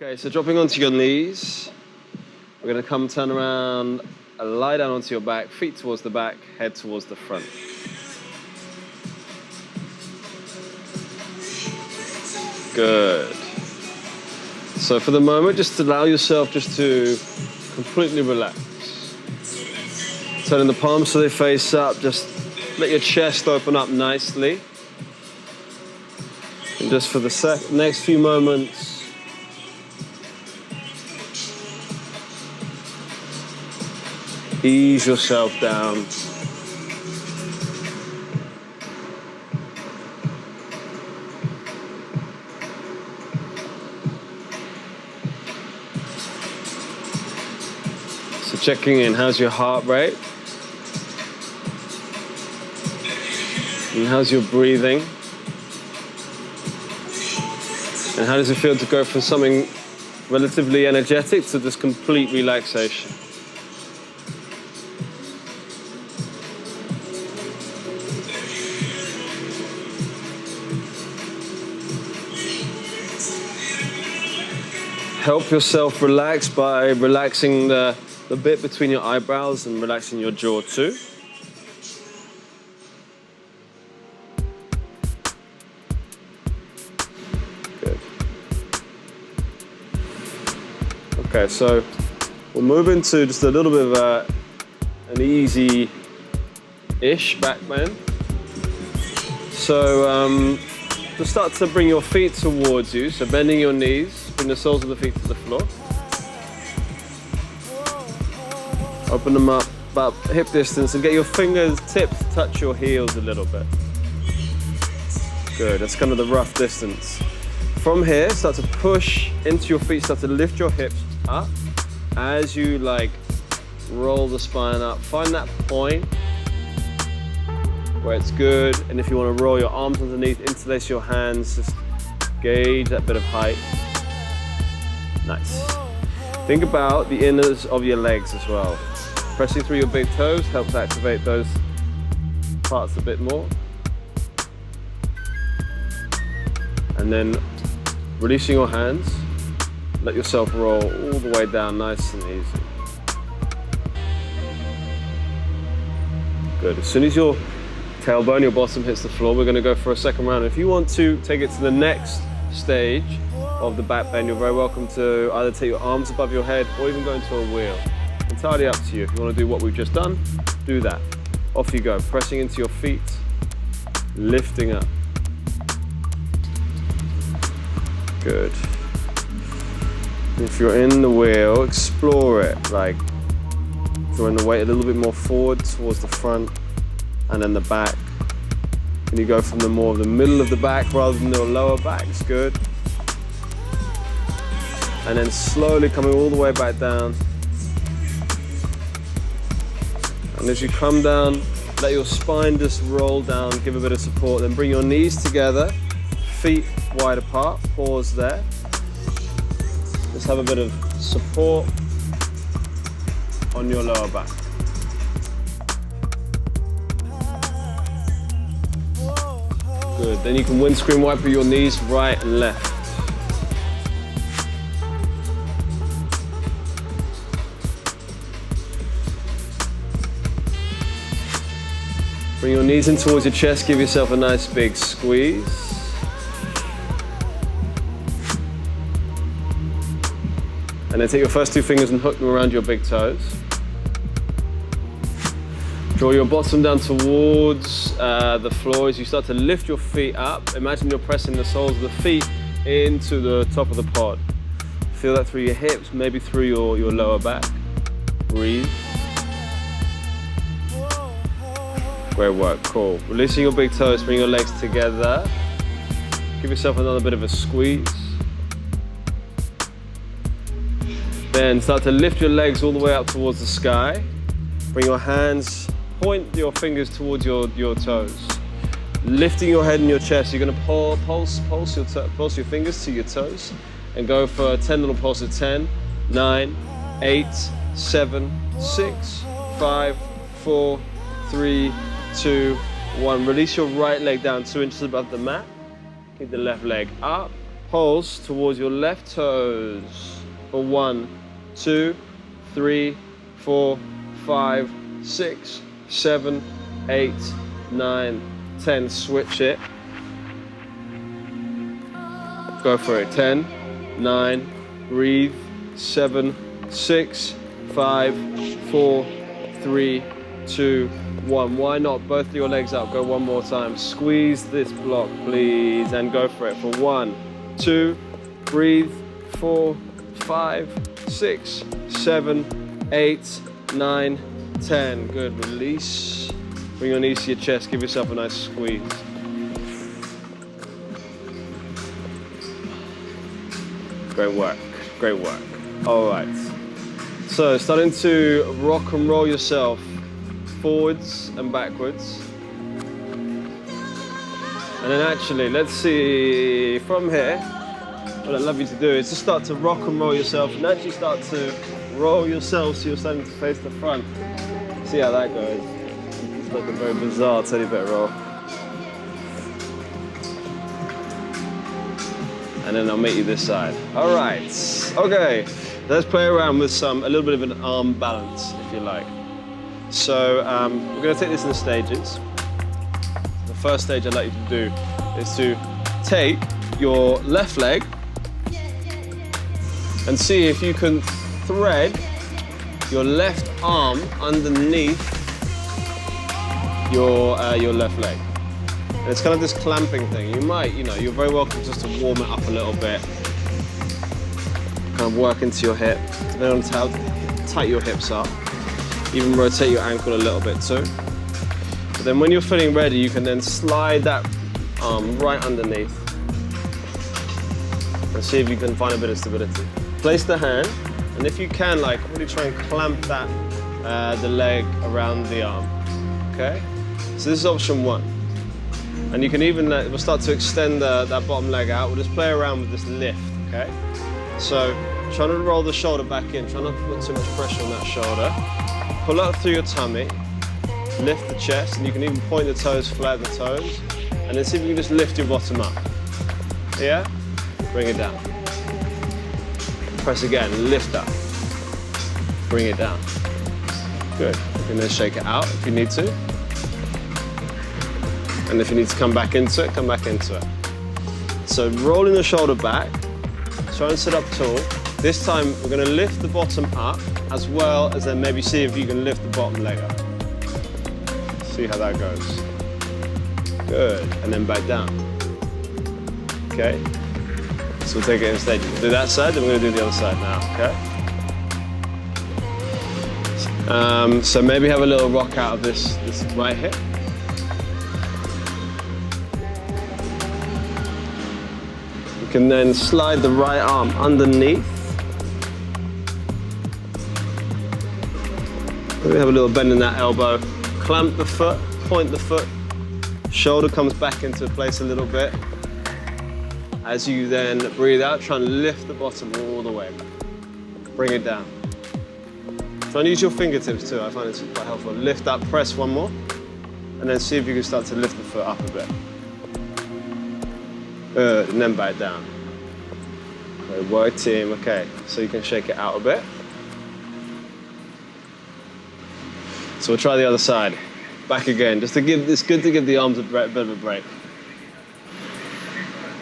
Okay, so dropping onto your knees, we're going to turn around, lie down onto your back, feet towards the back, head towards the front. Good. So for the moment, just allow yourself just to completely relax. Turning the palms so they face up, just let your chest open up nicely. And just for the next few moments, ease yourself down. So checking in, how's your heart rate? And how's your breathing? And how does it feel to go from something relatively energetic to this complete relaxation? Help yourself relax by relaxing the bit between your eyebrows and relaxing your jaw too. Good. Okay, so we'll move into just a little bit of an easy-ish back bend. So just start to bring your feet towards you, so bending your knees. Bring the soles of the feet to the floor. Open them up about hip distance and get your fingertips to touch your heels a little bit. Good, that's kind of the rough distance. From here, start to push into your feet, start to lift your hips up as you roll the spine up. Find that point where it's good, and if you want to roll your arms underneath, interlace your hands, just gauge that bit of height. Nice. Think about the inners of your legs as well. Pressing through your big toes helps activate those parts a bit more. And then releasing your hands, let yourself roll all the way down nice and easy. Good. As soon as your tailbone, your bottom hits the floor, we're going to go for a second round. If you want to take it to the next stage of the back bend, you're very welcome to either take your arms above your head or even go into a wheel. Entirely up to you. If you want to do what we've just done, do that. Off you go, pressing into your feet, lifting up. Good. If you're in the wheel, explore it, drawing the weight a little bit more forward towards the front and then the back. And you go from the more of the middle of the back rather than the lower back. It's good. And then slowly coming all the way back down. And as you come down, let your spine just roll down, give a bit of support, then bring your knees together, feet wide apart, pause there. Just have a bit of support on your lower back. Good, then you can windscreen wiper your knees right and left. Bring your knees in towards your chest, give yourself a nice big squeeze. And then take your first two fingers and hook them around your big toes. Draw your bottom down towards the floor as you start to lift your feet up. Imagine you're pressing the soles of the feet into the top of the pod. Feel that through your hips, maybe through your lower back. Breathe. Great work, cool. Releasing your big toes, bring your legs together. Give yourself another bit of a squeeze. Then start to lift your legs all the way up towards the sky. Bring your hands, point your fingers towards your toes. Lifting your head and your chest, you're gonna pulse your fingers to your toes and go for 10 little pulses. 10, 9, 8, 7, 6, 5, 4, 3, 2, 1. Release your right leg down 2 inches above the mat. Keep the left leg up. pulse towards your left toes for 1, 2, 3, 4, 5, 6, 7, 8, 9, 10. Switch it. Go for it. 10, 9, breathe. 7, 6, 5, 4, 3, 2, 1. Why not both your legs up? Go one more time. Squeeze this block, please, and go for it. For 1, 2, breathe. 4, 5, 6, 7, 8, 9, 10. Good. Release. Bring your knees to your chest. Give yourself a nice squeeze. Great work. Great work. All right. So starting to rock and roll yourself forwards and backwards. And then actually, let's see from here, what I'd love you to do is just start to rock and roll yourself and actually start to roll yourself so you're starting to face the front. See how that goes. It's like a very bizarre teddy bear roll. And then I'll meet you this side. All right, okay. Let's play around with a little bit of an arm balance, if you like. So we're gonna take this in stages. The first stage I'd like you to do is to take your left leg and see if you can thread your left arm underneath your left leg. And it's kind of this clamping thing. You might, you're very welcome just to warm it up a little bit. Kind of work into your hip, depending on how tight your hips are. Even rotate your ankle a little bit too. But then when you're feeling ready, you can then slide that arm right underneath and see if you can find a bit of stability. Place the hand, and if you can, like, really try and clamp that, the leg around the arm, okay? So this is option 1. And you can even, we'll start to extend that bottom leg out. We'll just play around with this lift, okay? So try to roll the shoulder back in. Try not to put too much pressure on that shoulder. Pull up through your tummy. Lift the chest, and you can even point the toes, flatten the toes. And then see if you can just lift your bottom up. Yeah? Bring it down. Press again, lift up. Bring it down. Good. You can then shake it out if you need to. And if you need to come back into it, come back into it. So rolling the shoulder back, try and sit up tall. This time we're going to lift the bottom up as well as then maybe see if you can lift the bottom leg up. See how that goes. Good, and then back down. Okay, so we'll take it in stages. We'll do that side, then we're going to do the other side now, okay? So maybe have a little rock out of this right hip. You can then slide the right arm underneath. Maybe have a little bend in that elbow. Clamp the foot, point the foot. Shoulder comes back into place a little bit. As you then breathe out, try and lift the bottom all the way back. Bring it down. Try and use your fingertips too, I find it's quite helpful. Lift up, press one more, and then see if you can start to lift the foot up a bit. Good, and then back down. Great work, team. Okay, so you can shake it out a bit. So we'll try the other side. Back again, just to give, it's good to give the arms a bit of a break.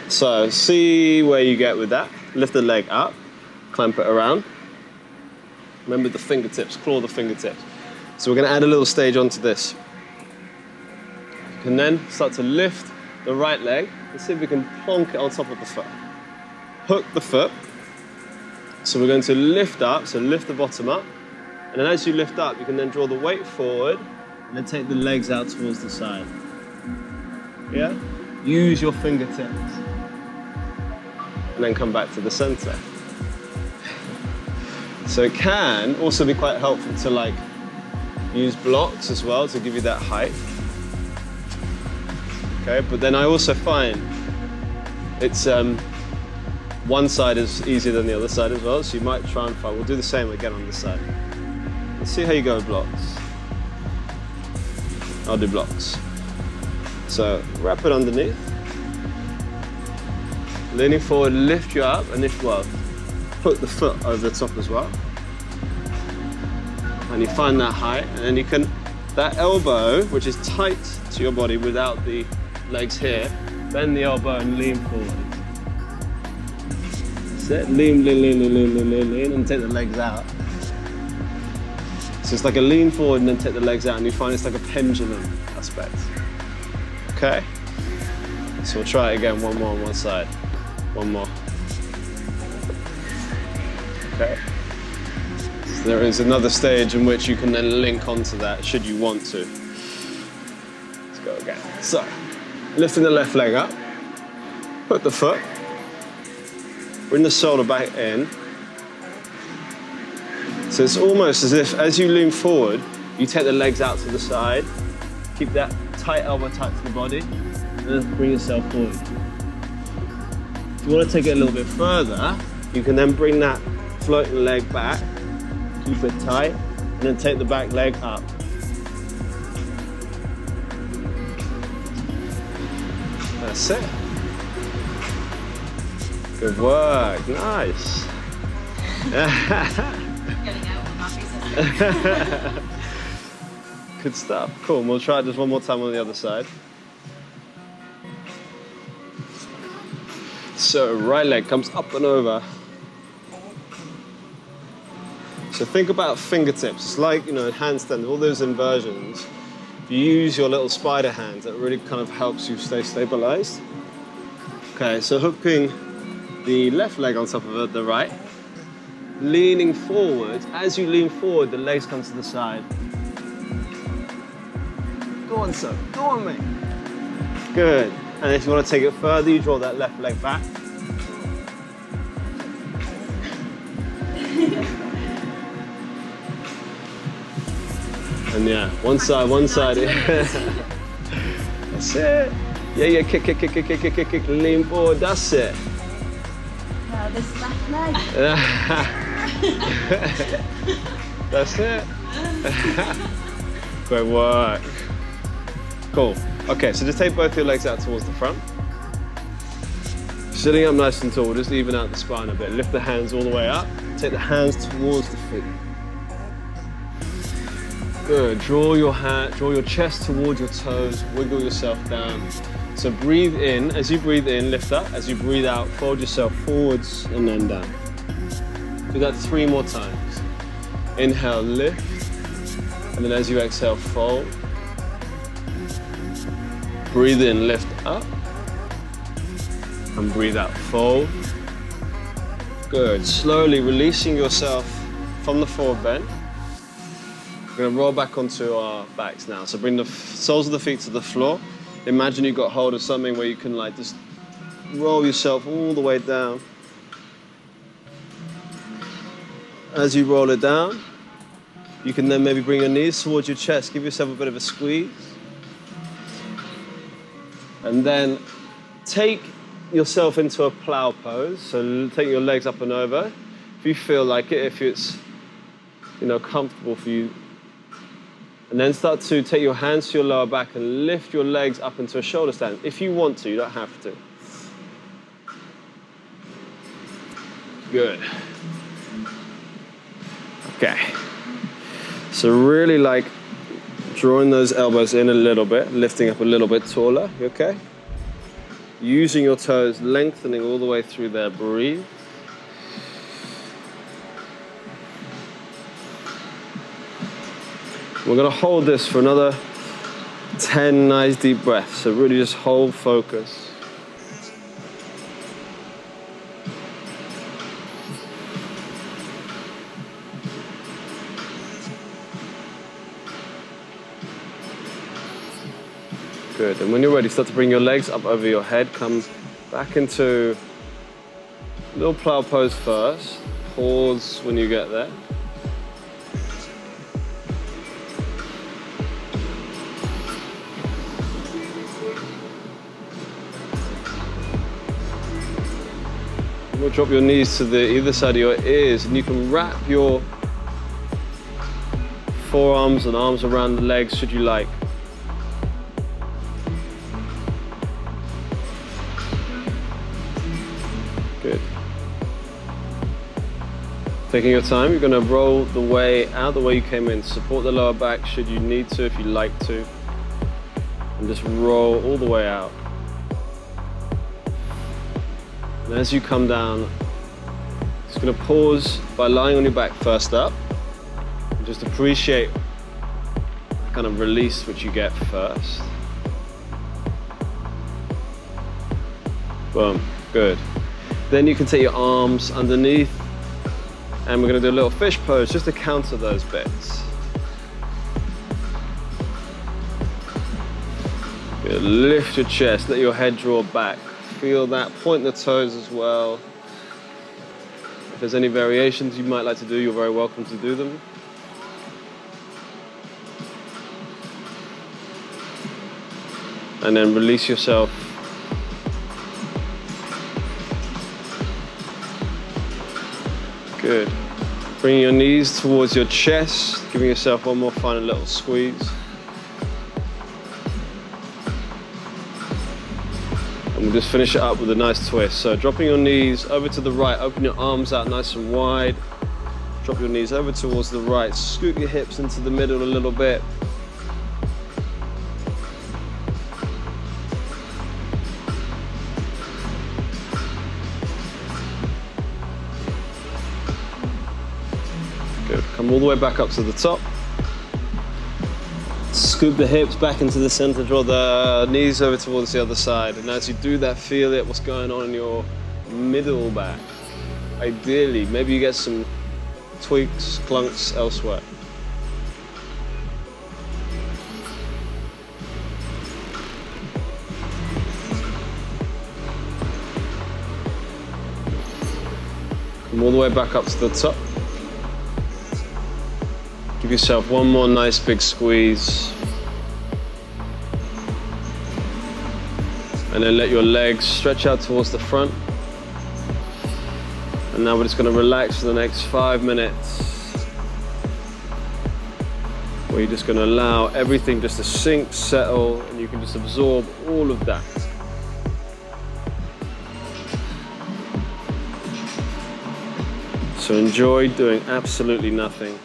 So see where you get with that. Lift the leg up, clamp it around. Remember the fingertips, claw the fingertips. So we're gonna add a little stage onto this. You can then start to lift the right leg. Let's see if we can plonk it on top of the foot. Hook the foot. So we're going to lift up, so lift the bottom up. And then as you lift up, you can then draw the weight forward and then take the legs out towards the side. Yeah? Use your fingertips. And then come back to the center. So it can also be quite helpful to like use blocks as well to give you that height. Okay, but then I also find it's one side is easier than the other side as well, so you might try and find, we'll do the same again on this side. Let's see how you go with blocks. I'll do blocks. So wrap it underneath. Leaning forward, lift you up, and if well, put the foot over the top as well. And you find that height, and then you can, that elbow, which is tight to your body without the legs here, bend the elbow and lean forward. That's it, lean, and take the legs out. So it's like a lean forward and then take the legs out, and you find it's like a pendulum aspect. Okay? So we'll try it again, one more on one side. One more. Okay. So there is another stage in which you can then link onto that, should you want to. Let's go again. So, lifting the left leg up, put the foot, bring the shoulder back in. So it's almost as if, as you lean forward, you take the legs out to the side, keep that tight elbow tight to the body, and then bring yourself forward. If you want to take it a little bit further, you can then bring that floating leg back, keep it tight, and then take the back leg up. That's it. Good work, nice. Good stuff, cool. We'll try it just one more time on the other side. So right leg comes up and over. So think about fingertips. It's like, you know, handstand, all those inversions. You use your little spider hands, that really kind of helps you stay stabilized. Okay, so hooking the left leg on top of the right, leaning forward. As you lean forward, the legs come to the side. Go on, sir. Go on, mate. Good. And if you want to take it further, you draw that left leg back. And yeah, one side. That's it. Yeah, kick, lean forward, that's it. Now this left leg. That's it. Great work. Cool. Okay, so just take both your legs out towards the front. Sitting up nice and tall, just even out the spine a bit. Lift the hands all the way up. Take the hands towards the feet. Good. Draw your chest towards your toes. Wiggle yourself down. So breathe in. As you breathe in, lift up. As you breathe out, fold yourself forwards and then down. Do that 3 more times. Inhale, lift. And then as you exhale, fold. Breathe in, lift up. And breathe out, fold. Good. Slowly releasing yourself from the forward bend. We're going to roll back onto our backs now. So bring the soles of the feet to the floor. Imagine you've got hold of something where you can like just roll yourself all the way down. As you roll it down, you can then maybe bring your knees towards your chest. Give yourself a bit of a squeeze. And then take yourself into a plow pose. So take your legs up and over. If you feel like it, if it's, you know, comfortable for you. And then start to take your hands to your lower back and lift your legs up into a shoulder stand. If you want to, you don't have to. Good. Okay. So really like drawing those elbows in a little bit, lifting up a little bit taller, you okay? Using your toes, lengthening all the way through there, breathe. We're gonna hold this for another 10 nice deep breaths. So really just hold focus. Good, and when you're ready, start to bring your legs up over your head. Come back into a little plow pose first. Pause when you get there. We'll drop your knees to the either side of your ears, and you can wrap your forearms and arms around the legs should you like. Taking your time, you're going to roll the way out the way you came in. Support the lower back should you need to, if you like to. And just roll all the way out. And as you come down, just going to pause by lying on your back first up. And just appreciate the kind of release which you get first. Boom, good. Then you can take your arms underneath, and we're going to do a little fish pose just to counter those bits. Good. Lift your chest, let your head draw back. Feel that, point the toes as well. If there's any variations you might like to do, you're very welcome to do them. And then release yourself. Good. Bringing your knees towards your chest, giving yourself one more final little squeeze. And we'll just finish it up with a nice twist. So dropping your knees over to the right, open your arms out nice and wide. Drop your knees over towards the right, scoot your hips into the middle a little bit. Good. Come all the way back up to the top. Scoop the hips back into the center, draw the knees over towards the other side. And as you do that, feel it, what's going on in your middle back. Ideally, maybe you get some tweaks, clunks elsewhere. Come all the way back up to the top. Give yourself one more nice big squeeze. And then let your legs stretch out towards the front. And now we're just going to relax for the next 5 minutes. Where you're just going to allow everything just to sink, settle, and you can just absorb all of that. So enjoy doing absolutely nothing.